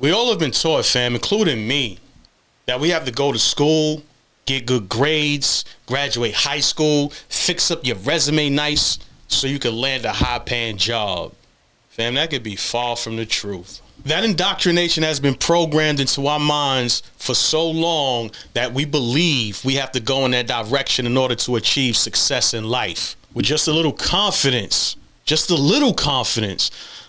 We all have been taught, fam, including me, that we have to go to school, get good grades, graduate high school, fix up your resume nice so you can land a high-paying job. Fam, that could be far from the truth. That indoctrination has been programmed into our minds for so long that we believe we have to go in that direction in order to achieve success in life. With just a little confidence,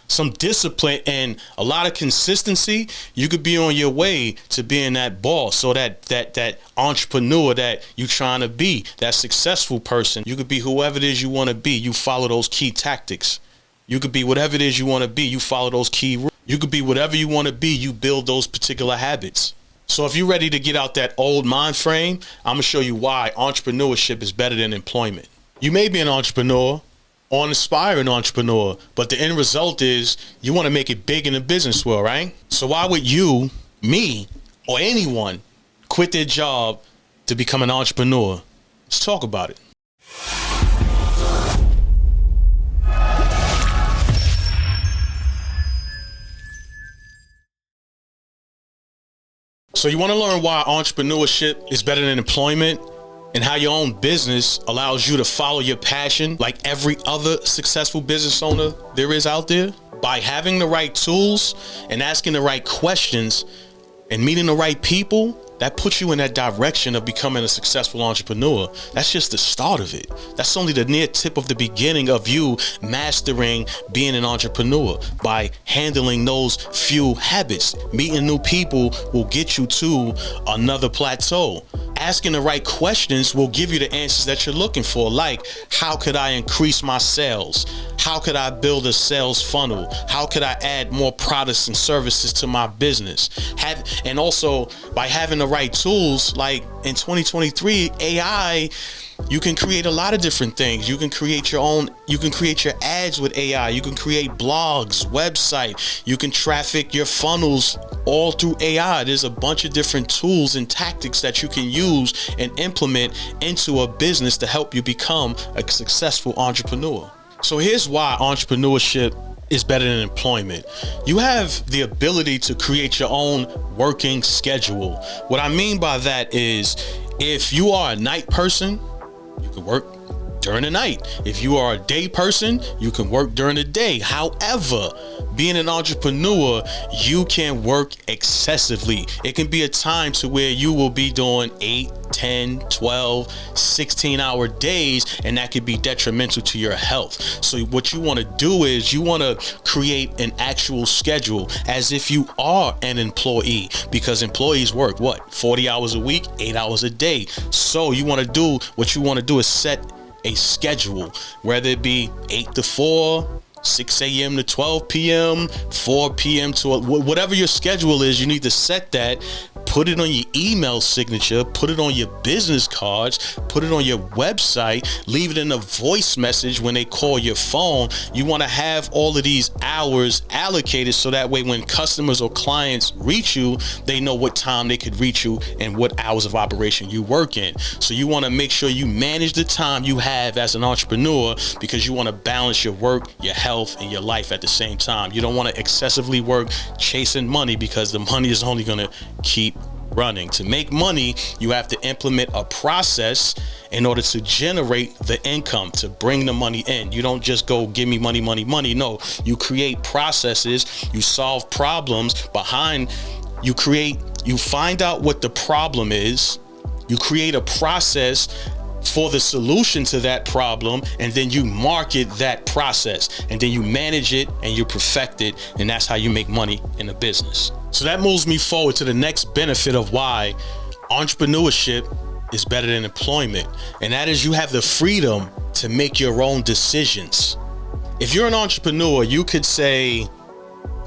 some discipline, and a lot of consistency, you could be on your way to being that boss or that entrepreneur that you're trying to be, that successful person. You could be whoever it is you want to be. You follow those key tactics. You could be whatever it is you want to be. You follow those key rules. You could be whatever you want to be. You build those particular habits. So if you're ready to get out that old mind frame, I'm going to show you why entrepreneurship is better than employment. You may be an entrepreneur or an aspiring entrepreneur, but the end result is you want to make it big in the business world, right? So why would you, me, or anyone quit their job to become an entrepreneur? Let's talk about it. So you want to learn why entrepreneurship is better than employment and how your own business allows you to follow your passion like every other successful business owner there is out there? By having the right tools and asking the right questions and meeting the right people, that puts you in that direction of becoming a successful entrepreneur. That's just the start of it. That's only the near tip of the beginning of you mastering being an entrepreneur. By handling those few habits, meeting new people will get you to another plateau. Asking the right questions will give you the answers that you're looking for, like how could I increase my sales? How could I build a sales funnel? How could I add more products and services to my business? And also by having the right tools, like in 2023, AI, you can create a lot of different things. You can create your ads with AI. You can create blogs, website. You can traffic your funnels all through AI. There's a bunch of different tools and tactics that you can use and implement into a business to help you become a successful entrepreneur. So here's why entrepreneurship is better than employment. You have the ability to create your own working schedule. What I mean by that is, if you are a night person, you can work during the night. If you are a day person, you can work during the day. However, being an entrepreneur, you can work excessively. It can be a time to where you will be doing 8, 10, 12, 16-hour days, and that could be detrimental to your health. So what you want to do is you want to create an actual schedule as if you are an employee, because employees work, 40 hours a week, 8 hours a day. So what you want to do is set a schedule, whether it be 8 to 4, 6 a.m. to 12 p.m., 4 p.m. to whatever your schedule is. You need to set that, put it on your email signature, put it on your business cards, put it on your website, leave it in a voice message when they call your phone. You want to have all of these hours allocated so that way when customers or clients reach you, they know what time they could reach you and what hours of operation you work in. So you want to make sure you manage the time you have as an entrepreneur, because you want to balance your work, your health, and your life at the same time. You don't want to excessively work chasing money, because the money is only going to keep running. To make money, you have to implement a process in order to generate the income, to bring the money in. You don't just go, give me money, money, money. No, you create processes, you solve problems you find out what the problem is, you create a process for the solution to that problem, and then you market that process, and then you manage it and you perfect it, and that's how you make money in a business. So that moves me forward to the next benefit of why entrepreneurship is better than employment, and that is you have the freedom to make your own decisions. If you're an entrepreneur, you could say,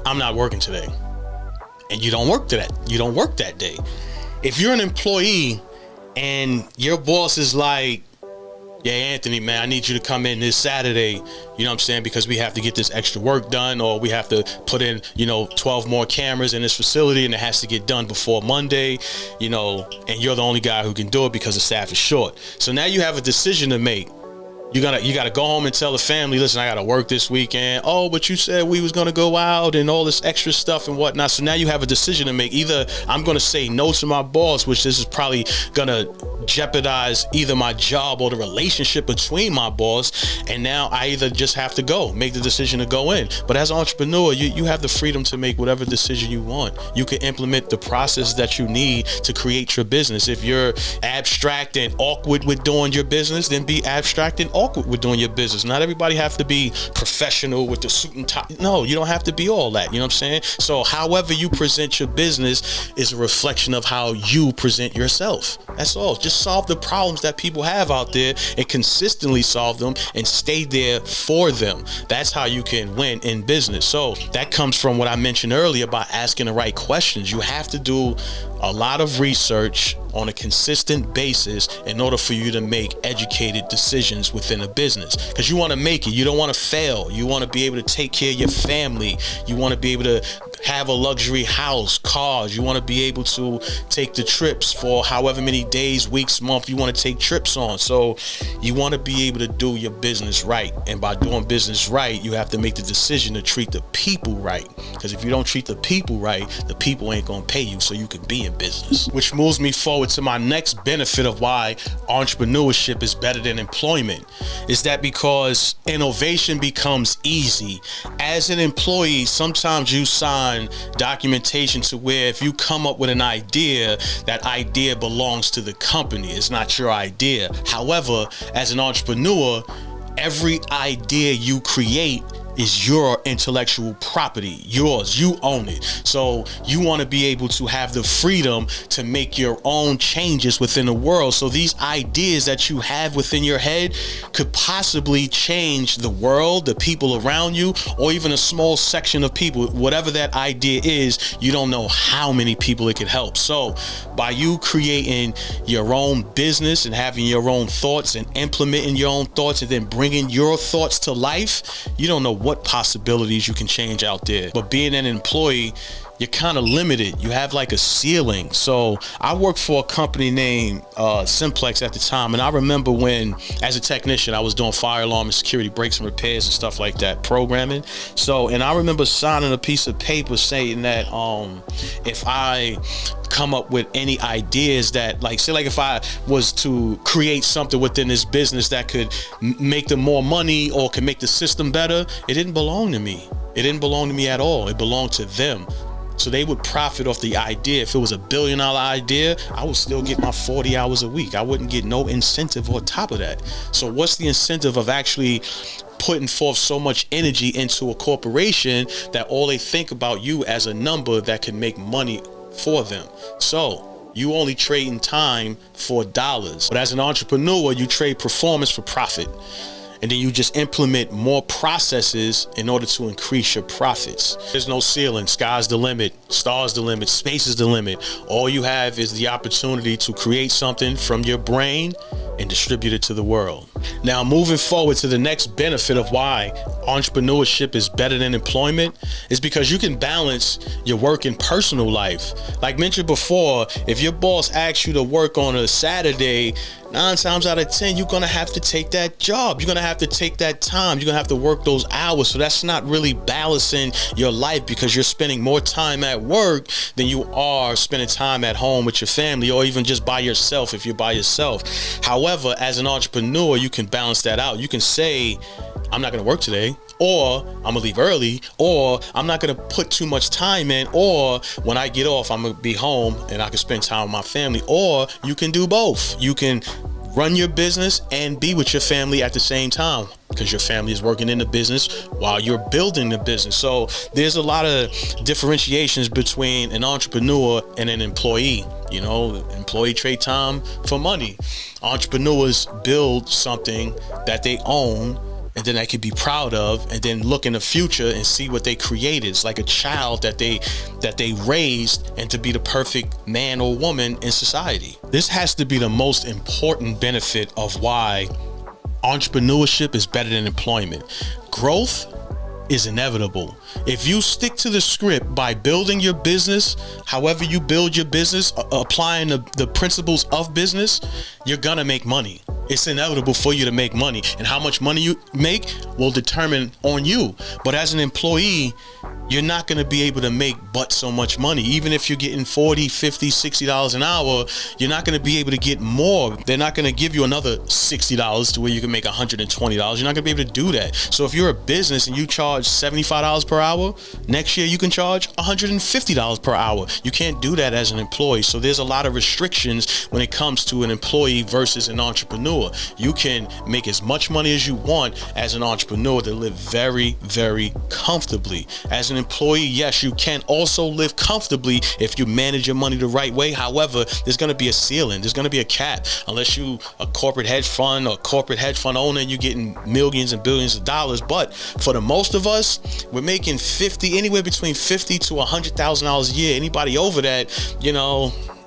I'm not working today, and you don't work that day. If you're an employee and your boss is like, yeah, Anthony, man, I need you to come in this Saturday, you know what I'm saying, because we have to get this extra work done, or we have to put in, 12 more cameras in this facility, and it has to get done before Monday, and you're the only guy who can do it because the staff is short. So now you have a decision to make. You gotta go home and tell the family, listen, I gotta work this weekend. Oh, but you said we was gonna go out and all this extra stuff and whatnot. So now you have a decision to make. Either I'm gonna say no to my boss, which this is probably gonna jeopardize either my job or the relationship between my boss. And now I either just have to make the decision to go in. But as an entrepreneur, you have the freedom to make whatever decision you want. You can implement the process that you need to create your business. If you're abstract and awkward with doing your business, then be abstract and awkward with doing your business. Not everybody have to be professional with the suit and tie. No, you don't have to be all that. You know what I'm saying? So however you present your business is a reflection of how you present yourself. That's all. Just solve the problems that people have out there and consistently solve them and stay there for them. That's how you can win in business. So that comes from what I mentioned earlier about asking the right questions. You have to do a lot of research on a consistent basis in order for you to make educated decisions within a business, because you want to make it. You don't want to fail. You want to be able to take care of your family. You want to be able to have a luxury house, cars. You want to be able to take the trips for however many days, weeks, month you want to take trips on. So you want to be able to do your business right. And by doing business right, you have to make the decision to treat the people right. Because if you don't treat the people right, the people ain't going to pay you so you can be in business. Which moves me forward to my next benefit of why entrepreneurship is better than employment. Is that because innovation becomes easy. As an employee, sometimes you sign documentation to where if you come up with an idea, that idea belongs to the company. It's not your idea. However, as an entrepreneur, every idea you create is your intellectual property, yours. You own it. So you want to be able to have the freedom to make your own changes within the world. So these ideas that you have within your head could possibly change the world, the people around you, or even a small section of people. Whatever that idea is, you don't know how many people it could help. So by you creating your own business and having your own thoughts and implementing your own thoughts and then bringing your thoughts to life, you don't know what possibilities you can change out there. But being an employee, you're kind of limited. You have like a ceiling. So I worked for a company named Simplex at the time. And I remember when, as a technician, I was doing fire alarm and security breaks and repairs and stuff like that, programming. And I remember signing a piece of paper saying that if I come up with any ideas that, like, say, like if I was to create something within this business that could make them more money or could make the system better, it didn't belong to me. It didn't belong to me at all. It belonged to them. So they would profit off the idea. If it was $1 billion idea, I would still get my 40 hours a week. I wouldn't get no incentive on top of that. So what's the incentive of actually putting forth so much energy into a corporation that all they think about you as a number that can make money for them? So you only trading time for dollars. But as an entrepreneur, you trade performance for profit. And then you just implement more processes in order to increase your profits. There's no ceiling. Sky's the limit. Star's the limit. Space is the limit. All you have is the opportunity to create something from your brain and distribute it to the world. Now, moving forward to the next benefit of why entrepreneurship is better than employment is because you can balance your work and personal life. Like mentioned before, if your boss asks you to work on a Saturday, 9 times out of 10, you're going to have to take that job. You're going to have to take that time. You're going to have to work those hours. So that's not really balancing your life because you're spending more time at work than you are spending time at home with your family or even just by yourself if you're by yourself. However, as an entrepreneur, you can balance that out. You can say, I'm not going to work today, or I'm going to leave early, or I'm not going to put too much time in, or when I get off, I'm going to be home and I can spend time with my family. Or you can do both. You can run your business and be with your family at the same time because your family is working in the business while you're building the business. So there's a lot of differentiations between an entrepreneur and an employee. You know, employee trade time for money. Entrepreneurs build something that they own and then they can be proud of, and then look in the future and see what they created. It's like a child that they raised and to be the perfect man or woman in society. This has to be the most important benefit of why entrepreneurship is better than employment. Growth is inevitable. If you stick to the script by building your business, however you build your business, applying the principles of business, you're gonna make money. It's inevitable for you to make money, and how much money you make will determine on you. But as an employee, you're not going to be able to make but so much money. Even if you're getting $40, $50, $60 an hour, you're not going to be able to get more. They're not going to give you another $60 to where you can make $120. You're not going to be able to do that. So if you're a business and you charge $75 per hour, next year you can charge $150 per hour. You can't do that as an employee. So there's a lot of restrictions when it comes to an employee versus an entrepreneur. You can make as much money as you want as an entrepreneur to live very, very comfortably. As an employee, yes, you can also live comfortably if you manage your money the right way. However, there's going to be a ceiling. There's going to be a cap. Unless you a corporate hedge fund or corporate hedge fund owner, and you're getting millions and billions of dollars. But for the most of us, we're making anywhere between $50,000 to $100,000 a year. Anybody over that,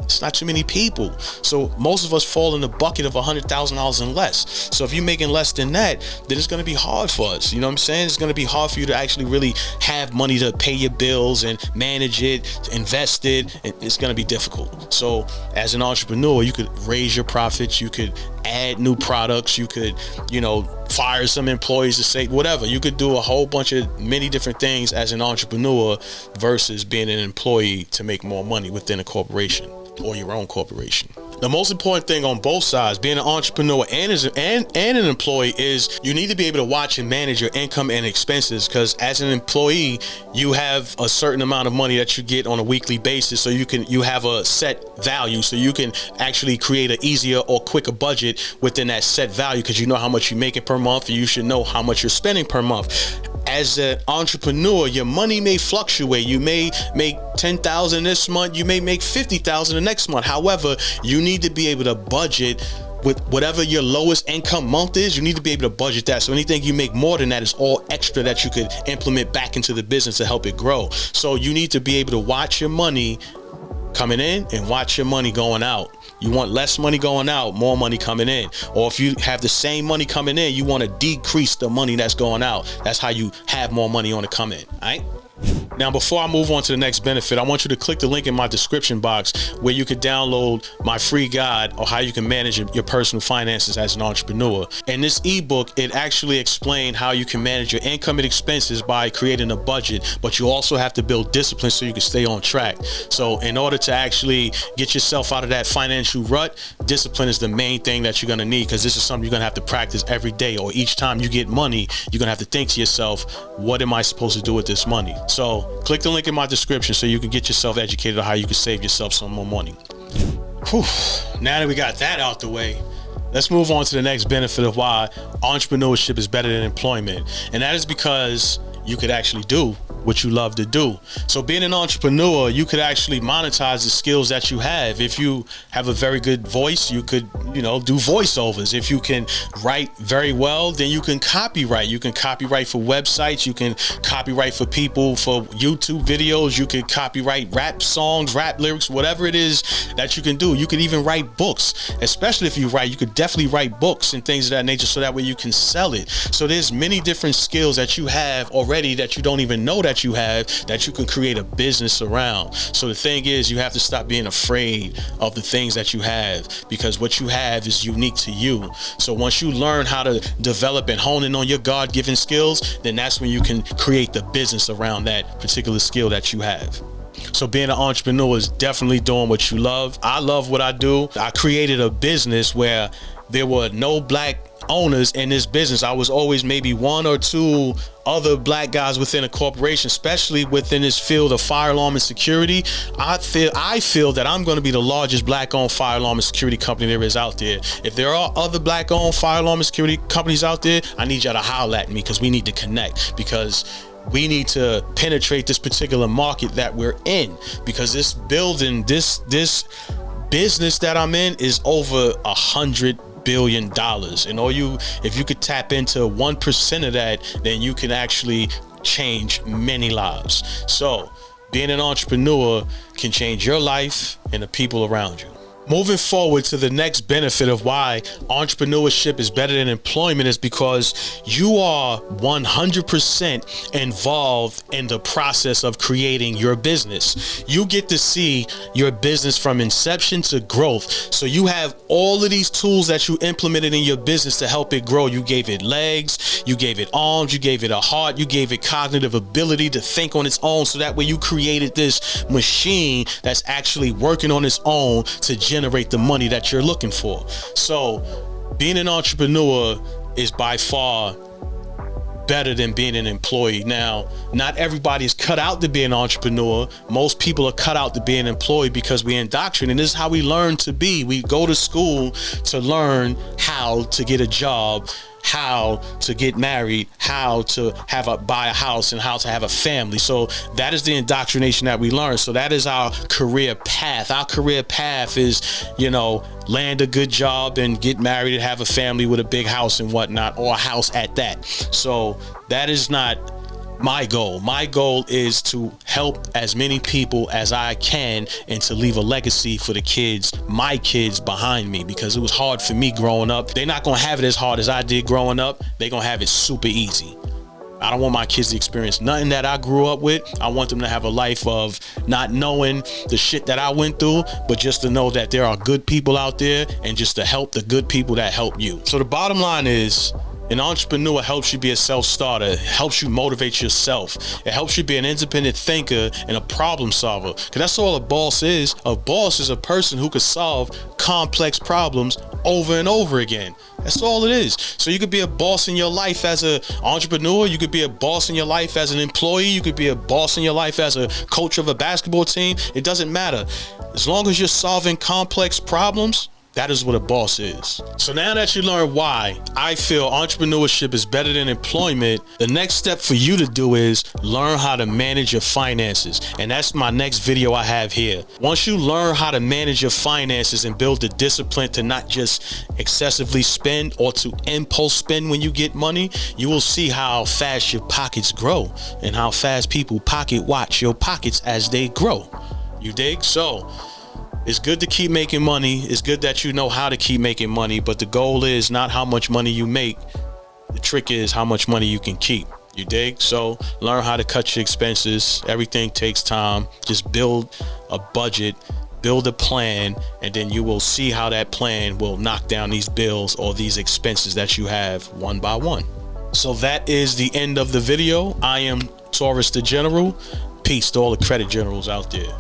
it's not too many people. So most of us fall in the bucket of $100,000 and less. So if you're making less than that, then it's going to be hard for us. You know what I'm saying? It's going to be hard for you to actually really have money to pay your bills and manage it, invest it. It's going to be difficult. So as an entrepreneur, you could raise your profits. You could add new products. You could, fire some employees to say whatever. You could do a whole bunch of many different things as an entrepreneur versus being an employee to make more money within a corporation or your own corporation. The most important thing on both sides, being an entrepreneur and an employee, is you need to be able to watch and manage your income and expenses, because as an employee, you have a certain amount of money that you get on a weekly basis. So you have a set value, so you can actually create an easier or quicker budget within that set value, because you know how much you're making per month, and you should know how much you're spending per month. As an entrepreneur, your money may fluctuate. You may make $10,000 this month, you may make $50,000 the next month. However, you need to be able to budget with whatever your lowest income month is. You need to be able to budget that. So anything you make more than that is all extra that you could implement back into the business to help it grow. So you need to be able to watch your money coming in and watch your money going out. You want less money going out, more money coming in. Or if you have the same money coming in, you want to decrease the money that's going out. That's how you have more money on the come in. All right? Now, before I move on to the next benefit, I want you to click the link in my description box where you could download my free guide on how you can manage your personal finances as an entrepreneur. In this ebook, it actually explains how you can manage your income and expenses by creating a budget, but you also have to build discipline so you can stay on track. So in order to actually get yourself out of that financial rut, discipline is the main thing that you're going to need, because this is something you're going to have to practice every day, or each time you get money, you're going to have to think to yourself, what am I supposed to do with this money? So click the link in my description so you can get yourself educated on how you can save yourself some more money. Whew. Now that we got that out the way, let's move on to the next benefit of why entrepreneurship is better than employment. And that is because you could actually do what you love to do. So being an entrepreneur, you could actually monetize the skills that you have. If you have a very good voice, you could, do voiceovers. If you can write very well, then you can copyright. You can copyright for websites. You can copyright for people for YouTube videos. You could copyright rap songs, rap lyrics, whatever it is that you can do. You could even write books, especially if you write. You could definitely write books and things of that nature, so that way you can sell it. So there's many different skills that you have already that you don't even know that you have, that you can create a business around. So the thing is, you have to stop being afraid of the things that you have, because what you have is unique to you. So once you learn how to develop and hone in on your God-given skills, then that's when you can create the business around that particular skill that you have. So being an entrepreneur is definitely doing what you love. I love what I do. I created a business where there were no black owners in this business. I was always maybe one or two other black guys within a corporation, especially within this field of fire alarm and security. I feel that I'm going to be the largest black-owned fire alarm and security company there is out there. If there are other black-owned fire alarm and security companies out there, I need y'all to holler at me, because we need to connect, because we need to penetrate this particular market that we're in, because this building, this business that I'm in is over $100 billion. And if you could tap into 1% of that, then you can actually change many lives. So being an entrepreneur can change your life and the people around you. Moving forward to the next benefit of why entrepreneurship is better than employment is because you are 100% involved in the process of creating your business. You get to see your business from inception to growth. So you have all of these tools that you implemented in your business to help it grow. You gave it legs, you gave it arms, you gave it a heart, you gave it cognitive ability to think on its own. So that way you created this machine that's actually working on its own to generate the money that you're looking for. So being an entrepreneur is by far better than being an employee. Now, not everybody's cut out to be an entrepreneur. Most people are cut out to be an employee because we indoctrinate. And this is how we learn to be. We go to school to learn how to get a job, how to get married, how to buy a house, and how to have a family. So that is the indoctrination that we learn. So that is our career path. Our career path is, land a good job and get married and have a family with a big house and whatnot, or a house at that. So that is not my goal. My goal is to help as many people as I can and to leave a legacy for the kids, my kids behind me, because it was hard for me growing up. They're not going to have it as hard as I did growing up. They're going to have it super easy. I don't want my kids to experience nothing that I grew up with. I want them to have a life of not knowing the shit that I went through, but just to know that there are good people out there and just to help the good people that help you. So the bottom line is, an entrepreneur helps you be a self-starter, helps you motivate yourself. It helps you be an independent thinker and a problem solver. Because that's all a boss is. A boss is a person who could solve complex problems over and over again. That's all it is. So you could be a boss in your life as an entrepreneur. You could be a boss in your life as an employee. You could be a boss in your life as a coach of a basketball team. It doesn't matter. As long as you're solving complex problems, that is what a boss is. So now that you learn why I feel entrepreneurship is better than employment, the next step for you to do is learn how to manage your finances. And that's my next video I have here. Once you learn how to manage your finances and build the discipline to not just excessively spend or to impulse spend when you get money, you will see how fast your pockets grow and how fast people pocket watch your pockets as they grow. You dig? So it's good to keep making money. It's good that you know how to keep making money, but the goal is not how much money you make. The trick is how much money you can keep. You dig? So learn how to cut your expenses. Everything takes time. Just build a budget, build a plan, and then you will see how that plan will knock down these bills or these expenses that you have one by one. So that is the end of the video. I am Taurus the General. Peace to all the credit generals out there.